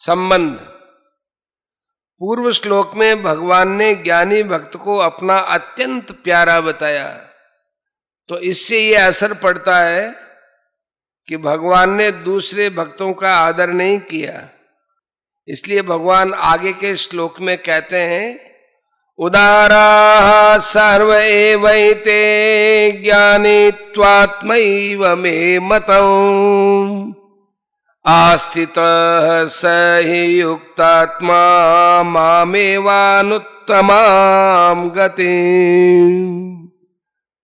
संबंध। पूर्व श्लोक में भगवान ने ज्ञानी भक्त को अपना अत्यंत प्यारा बताया, तो इससे यह असर पड़ता है कि भगवान ने दूसरे भक्तों का आदर नहीं किया। इसलिए भगवान आगे के श्लोक में कहते हैं, उदाराः सर्व एवैते ज्ञानित्वात्मैव मे मतम् आस्थितः स हि युक्तात्मा मामेवानुत्तमां गतिम्।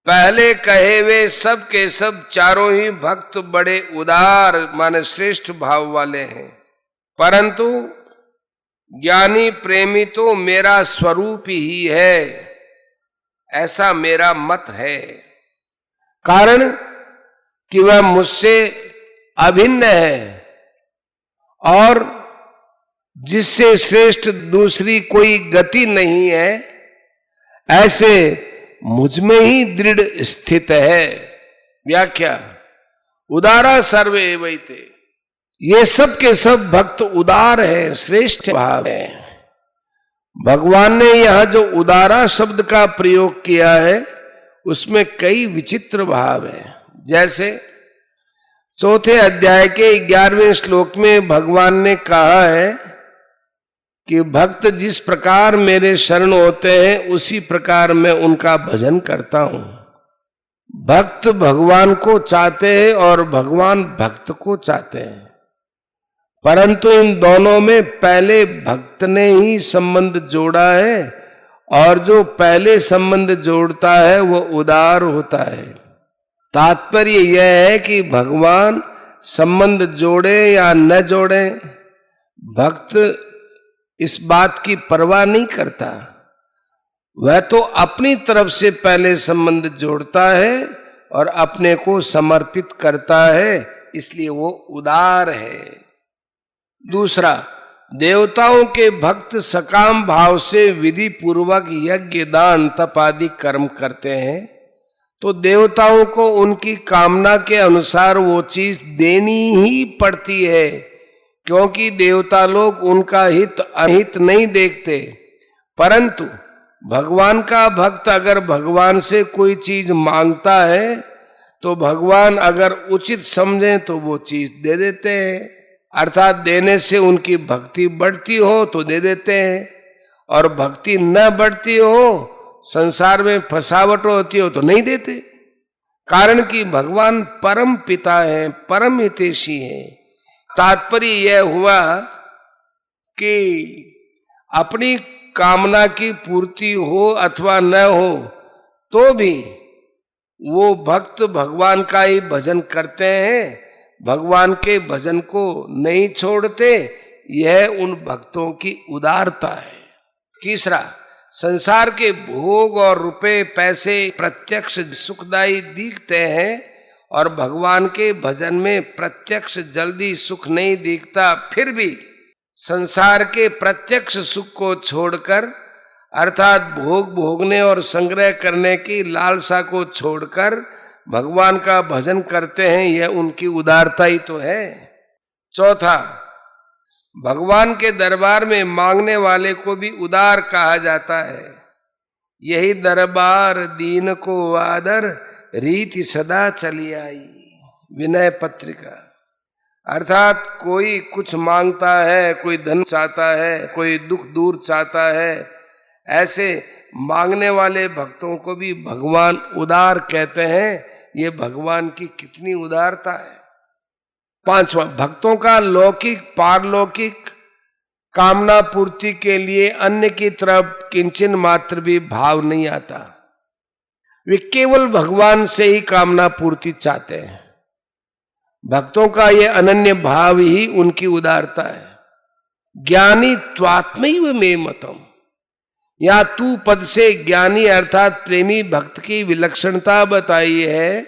पहले कहे वे सब के सब चारों ही भक्त बड़े उदार माने श्रेष्ठ भाव वाले हैं, परंतु ज्ञानी प्रेमी तो मेरा स्वरूप ही है, ऐसा मेरा मत है। कारण कि वह मुझसे अभिन्न है और जिससे श्रेष्ठ दूसरी कोई गति नहीं है, ऐसे मुझ में ही दृढ़ स्थित है। व्याख्या। उदारा सर्व एवैते, ये सब के सब भक्त उदार है, श्रेष्ठ भाव है। भगवान ने यह जो उदारा शब्द का प्रयोग किया है उसमें कई विचित्र भाव है। जैसे चौथे अध्याय के 11वें श्लोक में भगवान ने कहा है कि भक्त जिस प्रकार मेरे शरण होते हैं उसी प्रकार मैं उनका भजन करता हूं। भक्त भगवान को चाहते हैं और भगवान भक्त को चाहते हैं, परंतु इन दोनों में पहले भक्त ने ही संबंध जोड़ा है और जो पहले संबंध जोड़ता है वो उदार होता है। तात्पर्य यह है कि भगवान संबंध जोड़े या न जोड़े, भक्त इस बात की परवाह नहीं करता। वह तो अपनी तरफ से पहले संबंध जोड़ता है और अपने को समर्पित करता है, इसलिए वो उदार है। दूसरा, देवताओं के भक्त सकाम भाव से विधि पूर्वक यज्ञ दान तप आदि कर्म करते हैं, तो देवताओं को उनकी कामना के अनुसार वो चीज देनी ही पड़ती है, क्योंकि देवता लोग उनका हित अहित नहीं देखते। परंतु भगवान का भक्त अगर भगवान से कोई चीज मांगता है तो भगवान अगर उचित समझे तो वो चीज दे देते हैं, अर्थात देने से उनकी भक्ति बढ़ती हो तो दे देते हैं, और भक्ति न बढ़ती हो, संसार में फसावट होती हो तो नहीं देते। कारण कि भगवान परम पिता है, परम हितैषी है। तात्पर्य यह हुआ कि अपनी कामना की पूर्ति हो अथवा न हो तो भी वो भक्त भगवान का ही भजन करते हैं, भगवान के भजन को नहीं छोड़ते। यह उन भक्तों की उदारता है। तीसरा, संसार के भोग और रुपए पैसे प्रत्यक्ष सुखदायी दिखते हैं और भगवान के भजन में प्रत्यक्ष जल्दी सुख नहीं दिखता, फिर भी संसार के प्रत्यक्ष सुख को छोड़कर अर्थात भोग भोगने और संग्रह करने की लालसा को छोड़कर भगवान का भजन करते हैं, यह उनकी उदारता ही तो है। चौथा, भगवान के दरबार में मांगने वाले को भी उदार कहा जाता है। यही दरबार दीन को आदर रीति सदा चली आई, विनय पत्रिका। अर्थात कोई कुछ मांगता है, कोई धन चाहता है, कोई दुख दूर चाहता है, ऐसे मांगने वाले भक्तों को भी भगवान उदार कहते हैं। ये भगवान की कितनी उदारता है। पांचवा, भक्तों का लौकिक पारलौकिक कामना पूर्ति के लिए अन्य की तरफ किंचन मात्र भी भाव नहीं आता। वे केवल भगवान से ही कामना पूर्ति चाहते हैं। भक्तों का यह अनन्य भाव ही उनकी उदारता है। ज्ञानी त्वात्मैव मे मतम्, या तू पद से ज्ञानी अर्थात प्रेमी भक्त की विलक्षणता बताई है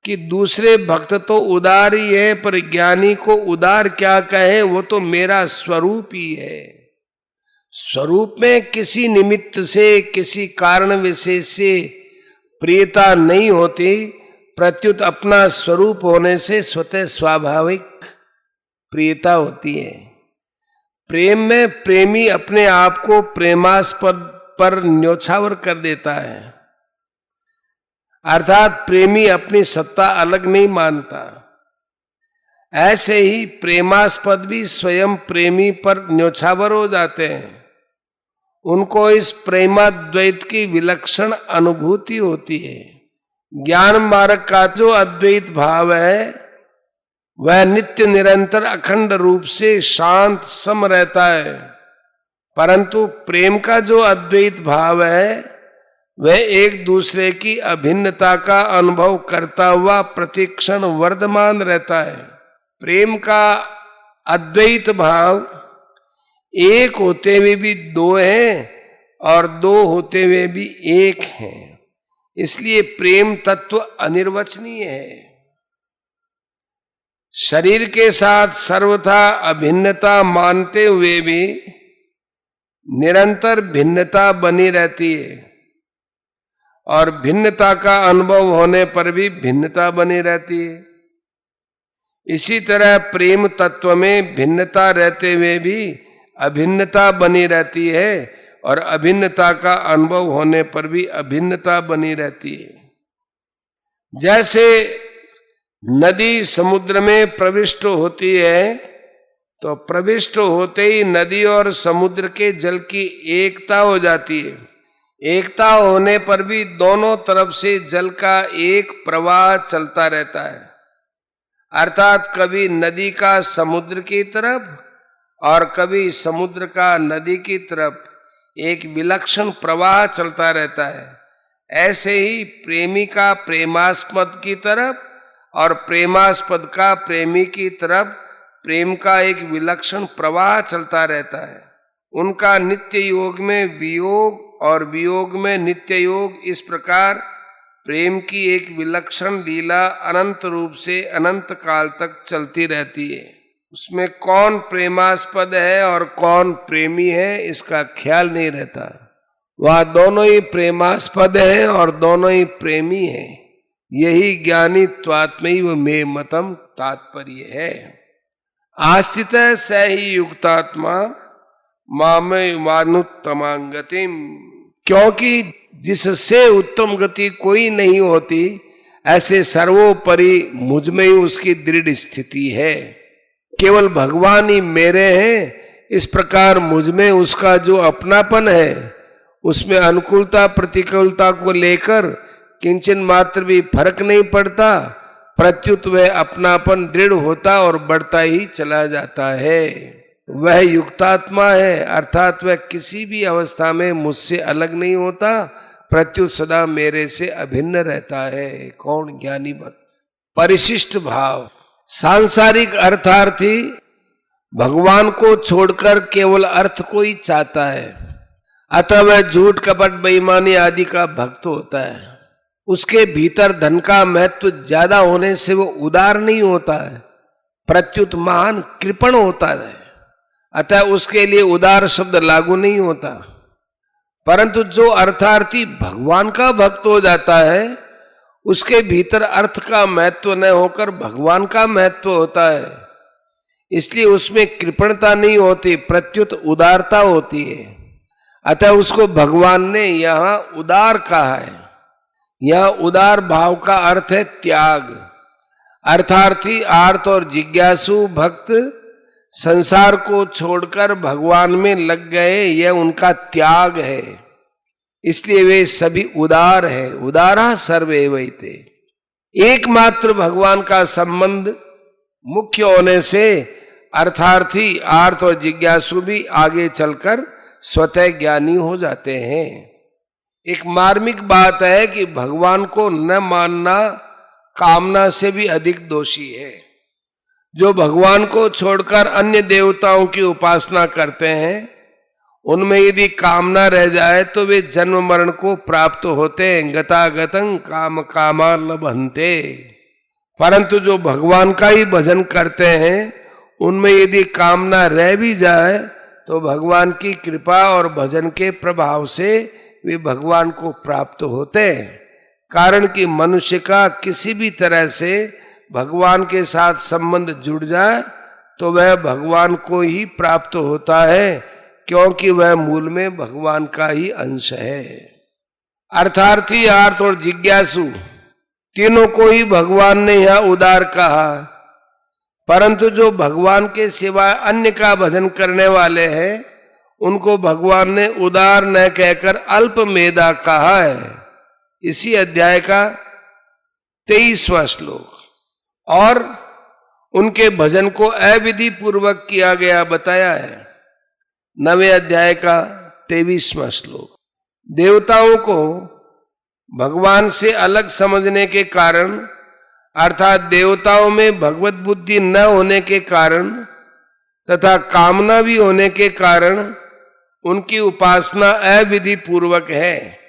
कि दूसरे भक्त तो उदार ही है, पर ज्ञानी को उदार क्या कहे, वो तो मेरा स्वरूप ही है। स्वरूप में किसी निमित्त से किसी कारण विशेष से प्रियता नहीं होती, प्रत्युत अपना स्वरूप होने से स्वतः स्वाभाविक प्रियता होती है। प्रेम में प्रेमी अपने आप को प्रेमास्पद पर न्योछावर कर देता है, अर्थात प्रेमी अपनी सत्ता अलग नहीं मानता। ऐसे ही प्रेमास्पद भी स्वयं प्रेमी पर न्योछावर हो जाते हैं। उनको इस प्रेमाद्वैत की विलक्षण अनुभूति होती है। ज्ञान मार्ग का जो अद्वैत भाव है वह नित्य निरंतर अखंड रूप से शांत सम रहता है, परंतु प्रेम का जो अद्वैत भाव है वह एक दूसरे की अभिन्नता का अनुभव करता हुआ प्रतिक्षण वर्धमान रहता है। प्रेम का अद्वैत भाव एक होते हुए भी दो है और दो होते हुए भी एक है, इसलिए प्रेम तत्व अनिर्वचनीय है। शरीर के साथ सर्वथा अभिन्नता मानते हुए भी निरंतर भिन्नता बनी रहती है और भिन्नता का अनुभव होने पर भी भिन्नता बनी रहती है। इसी तरह प्रेम तत्व में भिन्नता रहते हुए भी अभिन्नता बनी रहती है और अभिन्नता का अनुभव होने पर भी अभिन्नता बनी रहती है। जैसे नदी समुद्र में प्रविष्ट होती है तो प्रविष्ट होते ही नदी और समुद्र के जल की एकता हो जाती है। एकता होने पर भी दोनों तरफ से जल का एक प्रवाह चलता रहता है, अर्थात कभी नदी का समुद्र की तरफ और कभी समुद्र का नदी की तरफ एक विलक्षण प्रवाह चलता रहता है। ऐसे ही प्रेमी का प्रेमास्पद की तरफ और प्रेमास्पद का प्रेमी की तरफ प्रेम का एक विलक्षण प्रवाह चलता रहता है। उनका नित्य योग में वियोग और वियोग में नित्य योग, इस प्रकार प्रेम की एक विलक्षण लीला अनंत रूप से अनंत काल तक चलती रहती है। उसमें कौन प्रेमास्पद है और कौन प्रेमी है इसका ख्याल नहीं रहता। वह दोनों ही प्रेमास्पद है और दोनों ही प्रेमी है। यही ज्ञानी त्वात्मैव मे मतम तात्पर्य है। आस्थित स ही युक्तात्मा मानुत्तमांगतिम, क्योंकि जिससे उत्तम गति कोई नहीं होती ऐसे सर्वोपरि मुझ में ही उसकी दृढ़ स्थिति है। केवल भगवान ही मेरे हैं, इस प्रकार मुझ में उसका जो अपनापन है उसमें अनुकूलता प्रतिकूलता को लेकर किंचन मात्र भी फर्क नहीं पड़ता, प्रत्युत वह अपनापन दृढ़ होता और बढ़ता ही चला जाता है। वह युक्तात्मा है, अर्थात वह किसी भी अवस्था में मुझसे अलग नहीं होता, प्रत्युत सदा मेरे से अभिन्न रहता है। कौन? ज्ञानी भक्त। परिशिष्ट भाव। सांसारिक अर्थार्थी भगवान को छोड़कर केवल अर्थ को ही चाहता है, अतः वह झूठ कपट बेईमानी आदि का भक्त होता है। उसके भीतर धन का महत्व ज्यादा होने से वो उदार नहीं होता है, प्रत्युत महान कृपण होता है, अतः उसके लिए उदार शब्द लागू नहीं होता। परंतु जो अर्थार्थी भगवान का भक्त हो जाता है उसके भीतर अर्थ का महत्व न होकर भगवान का महत्व होता है, इसलिए उसमें कृपणता नहीं होती, प्रत्युत उदारता होती है। अतः उसको भगवान ने यहाँ उदार कहा है। यह उदार भाव का अर्थ है त्याग। अर्थार्थी आर्त और जिज्ञासु भक्त संसार को छोड़कर भगवान में लग गए, यह उनका त्याग है, इसलिए वे सभी उदार है। उदारा सर्वे वैते। एकमात्र भगवान का संबंध मुख्य होने से अर्थार्थी आर्त और जिज्ञासु भी आगे चलकर स्वतः ज्ञानी हो जाते हैं। एक मार्मिक बात है कि भगवान को न मानना कामना से भी अधिक दोषी है। जो भगवान को छोड़कर अन्य देवताओं की उपासना करते हैं उनमें यदि कामना रह जाए तो वे जन्म मरण को प्राप्त होते हैं। गतागतं काम कामा लभन्ते। परंतु जो भगवान का ही भजन करते हैं उनमें यदि कामना रह भी जाए तो भगवान की कृपा और भजन के प्रभाव से वे भगवान को प्राप्त होते हैं। कारण कि मनुष्य का किसी भी तरह से भगवान के साथ संबंध जुड़ जाए तो वह भगवान को ही प्राप्त होता है, क्योंकि वह मूल में भगवान का ही अंश है। अर्थार्थी, आर्त और जिज्ञासु तीनों को ही भगवान ने यहां उदार कहा, परंतु जो भगवान के सिवाय अन्य का भजन करने वाले हैं उनको भगवान ने उदार न कहकर अल्प मेधा कहा है। इसी अध्याय का 23वां श्लोक। और उनके भजन को अविधि पूर्वक किया गया बताया है 9वें अध्याय का 23वां श्लोक। देवताओं को भगवान से अलग समझने के कारण, अर्थात देवताओं में भगवत बुद्धि न होने के कारण तथा कामना भी होने के कारण उनकी उपासना अविधि पूर्वक है।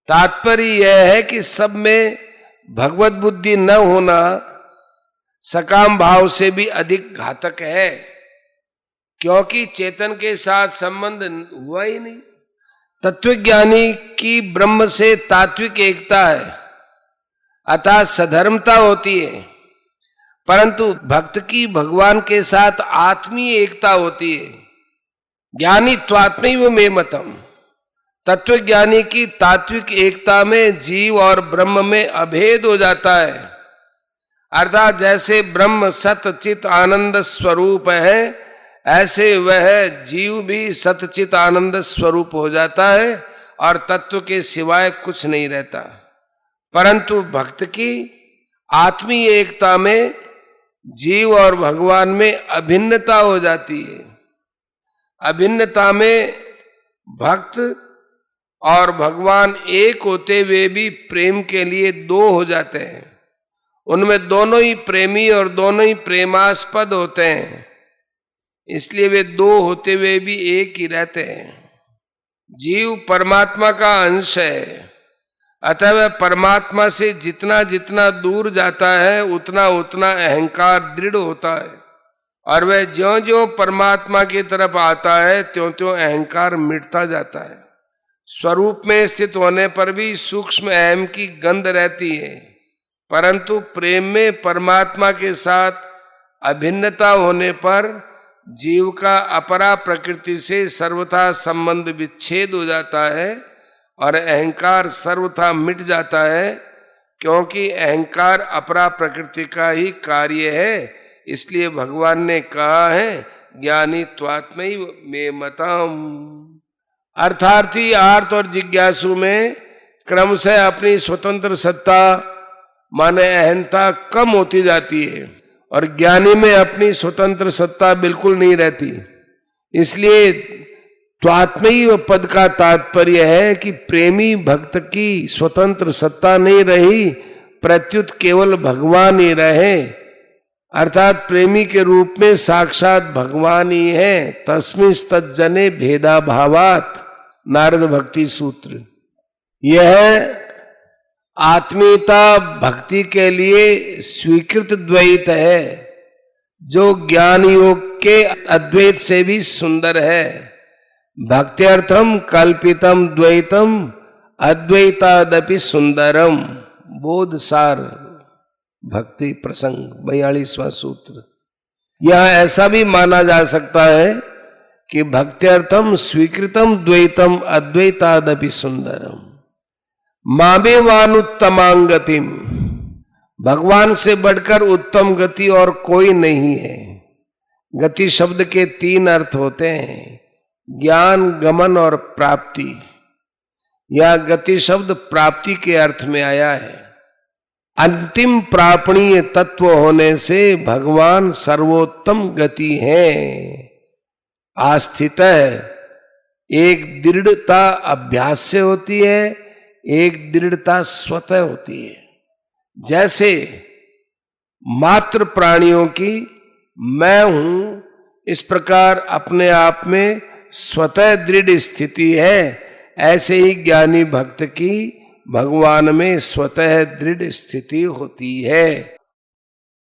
तात्पर्य यह है कि सब में भगवत बुद्धि न होना सकाम भाव से भी अधिक घातक है, क्योंकि चेतन के साथ संबंध हुआ ही नहीं। तत्वज्ञानी की ब्रह्म से तात्विक एकता है, अतः सधर्मता होती है, परंतु भक्त की भगवान के साथ आत्मीय एकता होती है। ज्ञानी त्वात्मैव मे मतम, तत्वज्ञानी की तात्विक एकता में जीव और ब्रह्म में अभेद हो जाता है। अर्थात जैसे ब्रह्म सत चित आनंद स्वरूप है, ऐसे वह जीव भी सतचित आनंद स्वरूप हो जाता है और तत्व के सिवाय कुछ नहीं रहता। परंतु भक्त की आत्मीय एकता में जीव और भगवान में अभिन्नता हो जाती है। अभिन्नता में भक्त और भगवान एक होते हुए भी प्रेम के लिए दो हो जाते हैं। उनमें दोनों ही प्रेमी और दोनों ही प्रेमास्पद होते हैं, इसलिए वे दो होते हुए भी एक ही रहते हैं। जीव परमात्मा का अंश है, अतः वह परमात्मा से जितना जितना दूर जाता है उतना उतना अहंकार दृढ़ होता है, और वह ज्यों ज्यों परमात्मा की तरफ आता है त्यों त्यों अहंकार मिटता जाता है। स्वरूप में स्थित होने पर भी सूक्ष्म अहम की गंध रहती है, परंतु प्रेम में परमात्मा के साथ अभिन्नता होने पर जीव का अपरा प्रकृति से सर्वथा संबंध विच्छेद हो जाता है और अहंकार सर्वथा मिट जाता है, क्योंकि अहंकार अपरा प्रकृति का ही कार्य है। इसलिए भगवान ने कहा है ज्ञानी त्वात्मैव मे मतम। अर्थार्थी, आर्त और जिज्ञासु में क्रमशः अपनी स्वतंत्र सत्ता माने अहंता कम होती जाती है और ज्ञानी में अपनी स्वतंत्र सत्ता बिल्कुल नहीं रहती। इसलिए त्वात्मैव पद का तात्पर्य है कि प्रेमी भक्त की स्वतंत्र सत्ता नहीं रही, प्रत्युत केवल भगवान ही रहे, अर्थात प्रेमी के रूप में साक्षात भगवान ही है। तस्मिंस्तज्जने भेदा भावात, नारद भक्ति सूत्र। यह आत्मीयता भक्ति के लिए स्वीकृत द्वैत है, जो ज्ञान योग के अद्वैत से भी सुंदर है। भक्त्यर्थम कल्पितम द्वैतम अद्वैतादपि सुंदरम, बोधसार भक्ति प्रसंग 42वां सूत्र। यह ऐसा भी माना जा सकता है कि भक्त्यर्थम स्वीकृतम द्वैतम अद्वैतादपि सुंदरम मामेवानुत्तमांगतिम, भगवान से बढ़कर उत्तम गति और कोई नहीं है। गति शब्द के 3 अर्थ होते हैं, ज्ञान, गमन और प्राप्ति। यह गति शब्द प्राप्ति के अर्थ में आया है। अंतिम प्रापणीय तत्व होने से भगवान सर्वोत्तम गति है। आस्थित एक दृढ़ता अभ्यास से होती है, एक दृढ़ता स्वतः होती है। जैसे मात्र प्राणियों की मैं हूं, इस प्रकार अपने आप में स्वतः दृढ़ स्थिति है, ऐसे ही ज्ञानी भक्त की भगवान में स्वतः दृढ़ स्थिति होती है।